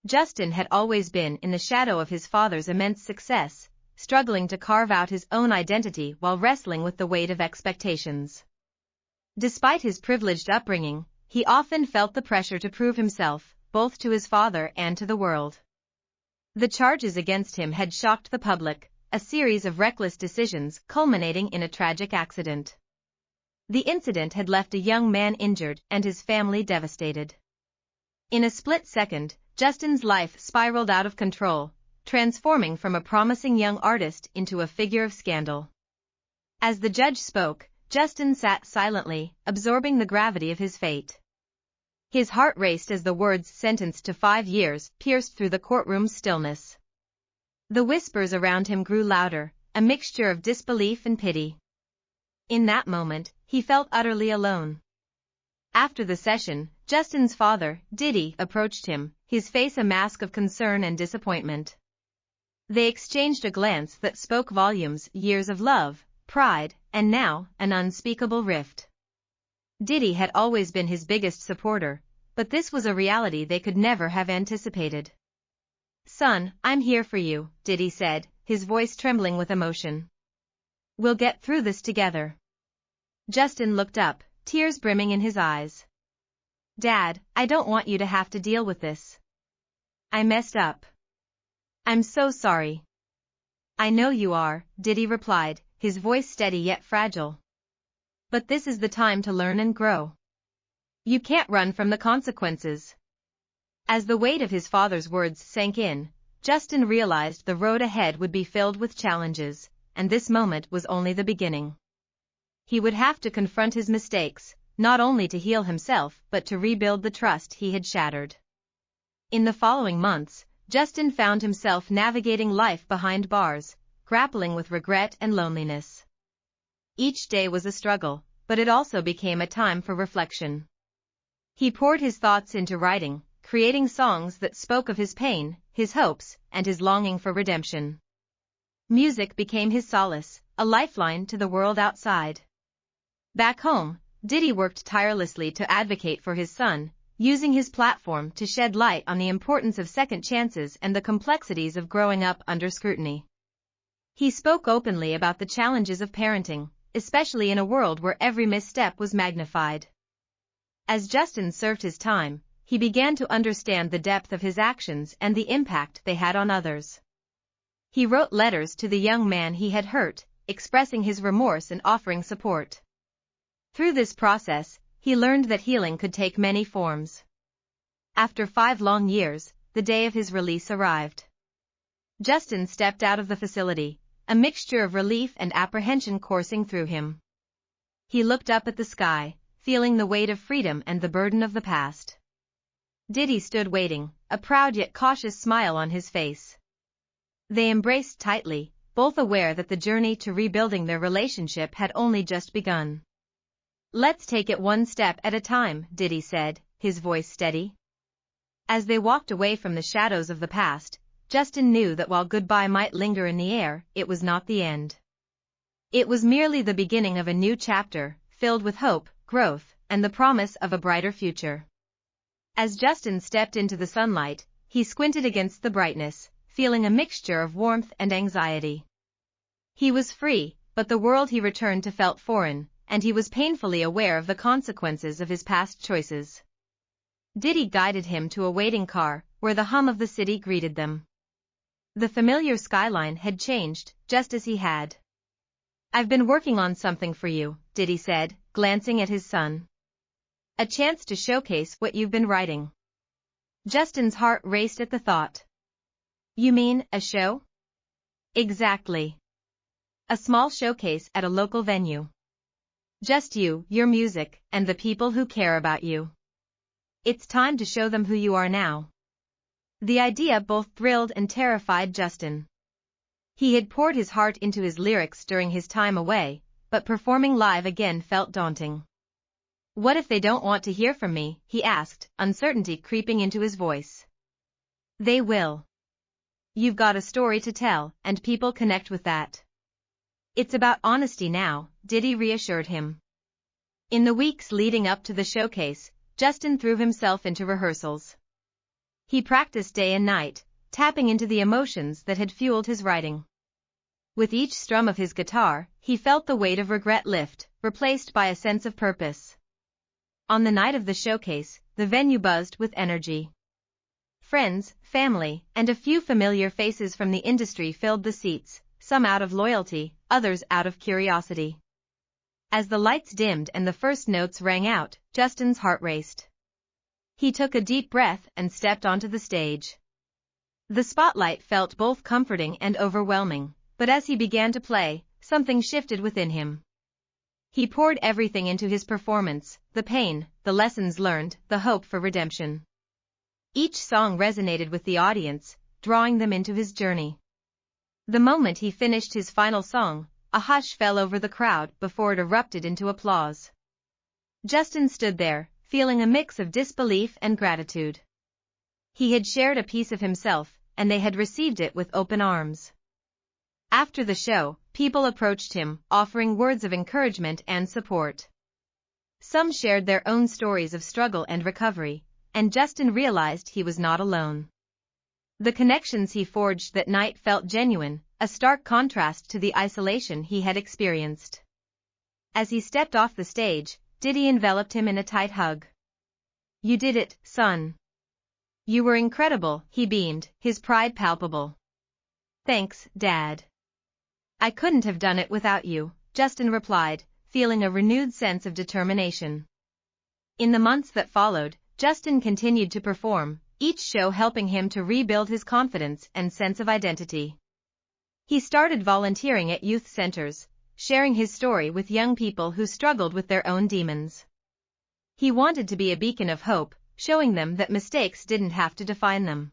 Justin had always been in the shadow of his father's immense success, struggling to carve out his own identity while wrestling with the weight of expectations. Despite his privileged upbringing, he often felt the pressure to prove himself, both to his father and to the world. The charges against him had shocked the public, a series of reckless decisions culminating in a tragic accident. The incident had left a young man injured and his family devastated. In a split second, Justin's life spiraled out of control, transforming from a promising young artist into a figure of scandal. As the judge spoke, Justin sat silently, absorbing the gravity of his fate. His heart raced as the words "sentenced to 5 years" pierced through the courtroom's stillness. The whispers around him grew louder, a mixture of disbelief and pity. In that moment, he felt utterly alone. After the session, Justin's father, Diddy, approached him, his face a mask of concern and disappointment. They exchanged a glance that spoke volumes: years of love, pride, and now, an unspeakable rift. Diddy had always been his biggest supporter, but this was a reality they could never have anticipated. "Son, I'm here for you," Diddy said, his voice trembling with emotion. "We'll get through this together." Justin looked up, tears brimming in his eyes. "Dad, I don't want you to have to deal with this. I messed up. I'm so sorry." "I know you are," Diddy replied, his voice steady yet fragile. "But this is the time to learn and grow. You can't run from the consequences." As the weight of his father's words sank in, Justin realized the road ahead would be filled with challenges, and this moment was only the beginning. He would have to confront his mistakes, not only to heal himself but to rebuild the trust he had shattered. In the following months, Justin found himself navigating life behind bars, grappling with regret and loneliness. Each day was a struggle, but it also became a time for reflection. He poured his thoughts into writing, creating songs that spoke of his pain, his hopes, and his longing for redemption. Music became his solace, a lifeline to the world outside. Back home, Diddy worked tirelessly to advocate for his son, using his platform to shed light on the importance of second chances and the complexities of growing up under scrutiny. He spoke openly about the challenges of parenting, especially in a world where every misstep was magnified. As Justin served his time, he began to understand the depth of his actions and the impact they had on others. He wrote letters to the young man he had hurt, expressing his remorse and offering support. Through this process, he learned that healing could take many forms. After 5 long years, the day of his release arrived. Justin stepped out of the facility, a mixture of relief and apprehension coursing through him. He looked up at the sky, feeling the weight of freedom and the burden of the past. Diddy stood waiting, a proud yet cautious smile on his face. They embraced tightly, both aware that the journey to rebuilding their relationship had only just begun. "Let's take it one step at a time," Diddy said, his voice steady. As they walked away from the shadows of the past, Justin knew that while goodbye might linger in the air, it was not the end. It was merely the beginning of a new chapter, filled with hope, growth, and the promise of a brighter future. As Justin stepped into the sunlight, he squinted against the brightness, feeling a mixture of warmth and anxiety. He was free, but the world he returned to felt foreign, and he was painfully aware of the consequences of his past choices. Diddy guided him to a waiting car, where the hum of the city greeted them. The familiar skyline had changed, just as he had. "I've been working on something for you," Diddy said, glancing at his son. "A chance to showcase what you've been writing." Justin's heart raced at the thought. "You mean, a show?" "Exactly. A small showcase at a local venue. Just you, your music, and the people who care about you. It's time to show them who you are now." The idea both thrilled and terrified Justin. He had poured his heart into his lyrics during his time away, but performing live again felt daunting. "What if they don't want to hear from me?" he asked, uncertainty creeping into his voice. "They will. You've got a story to tell, and people connect with that. It's about honesty now," Diddy reassured him. In the weeks leading up to the showcase, Justin threw himself into rehearsals. He practiced day and night, tapping into the emotions that had fueled his writing. With each strum of his guitar, he felt the weight of regret lift, replaced by a sense of purpose. On the night of the showcase, the venue buzzed with energy. Friends, family, and a few familiar faces from the industry filled the seats, some out of loyalty, others out of curiosity. As the lights dimmed and the first notes rang out, Justin's heart raced. He took a deep breath and stepped onto the stage. The spotlight felt both comforting and overwhelming, but as he began to play, something shifted within him. He poured everything into his performance, the pain, the lessons learned, the hope for redemption. Each song resonated with the audience, drawing them into his journey. The moment he finished his final song, a hush fell over the crowd before it erupted into applause. Justin stood there, feeling a mix of disbelief and gratitude. He had shared a piece of himself, and they had received it with open arms. After the show, people approached him, offering words of encouragement and support. Some shared their own stories of struggle and recovery, and Justin realized he was not alone. The connections he forged that night felt genuine, a stark contrast to the isolation he had experienced. As he stepped off the stage, Diddy enveloped him in a tight hug. "You did it, son. You were incredible," he beamed, his pride palpable. "Thanks, Dad. I couldn't have done it without you," Justin replied, feeling a renewed sense of determination. In the months that followed, Justin continued to perform, each show helping him to rebuild his confidence and sense of identity. He started volunteering at youth centers, sharing his story with young people who struggled with their own demons. He wanted to be a beacon of hope, showing them that mistakes didn't have to define them.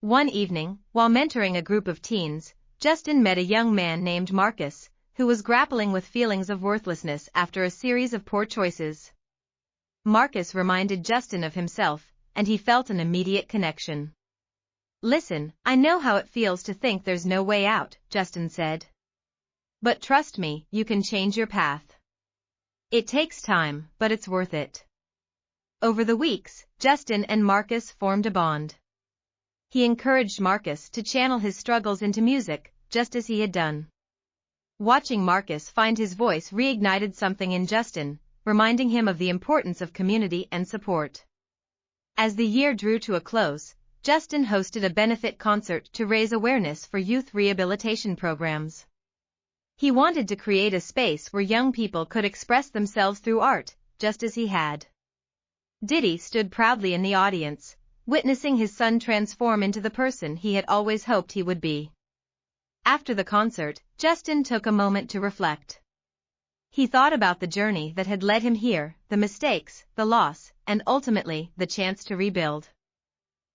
One evening, while mentoring a group of teens, Justin met a young man named Marcus, who was grappling with feelings of worthlessness after a series of poor choices. Marcus reminded Justin of himself, and he felt an immediate connection. "Listen, I know how it feels to think there's no way out," Justin said. "But trust me, you can change your path. It takes time, but it's worth it." Over the weeks, Justin and Marcus formed a bond. He encouraged Marcus to channel his struggles into music, just as he had done. Watching Marcus find his voice reignited something in Justin, reminding him of the importance of community and support. As the year drew to a close, Justin hosted a benefit concert to raise awareness for youth rehabilitation programs. He wanted to create a space where young people could express themselves through art, just as he had. Diddy stood proudly in the audience, witnessing his son transform into the person he had always hoped he would be. After the concert, Justin took a moment to reflect. He thought about the journey that had led him here, the mistakes, the loss, and ultimately, the chance to rebuild.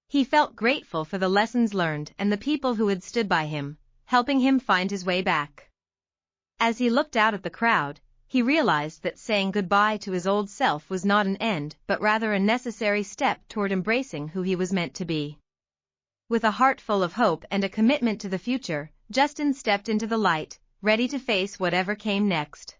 He felt grateful for the lessons learned and the people who had stood by him, helping him find his way back. As he looked out at the crowd, he realized that saying goodbye to his old self was not an end but rather a necessary step toward embracing who he was meant to be. With a heart full of hope and a commitment to the future, Justin stepped into the light, ready to face whatever came next.